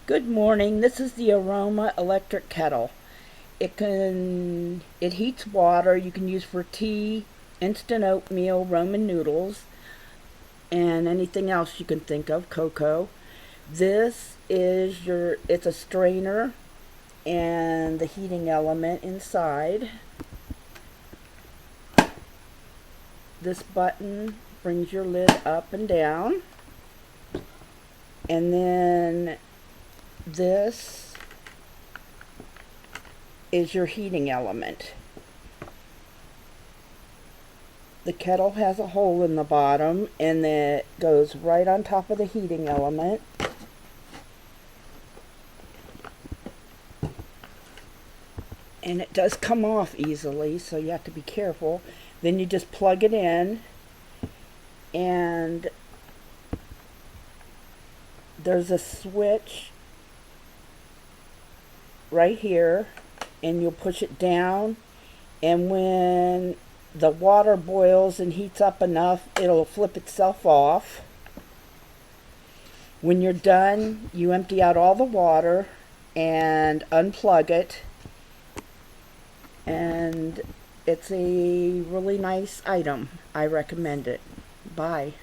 Good morning. This is the Aroma electric kettle. It heats water. You can use for tea, instant oatmeal, ramen noodles, and anything else you can think of, cocoa. It's a strainer and the heating element inside. This button brings your lid up and down. And then this is your heating element. The kettle has a hole in the bottom and it goes right on top of the heating element. And it does come off easily, so you have to be careful. Then you just plug it in, and there's a switch right here, and you'll push it down, and when the water boils and heats up enough, it'll flip itself off. When you're done, you empty out all the water and unplug it, and it's a really nice item. I recommend it. Bye.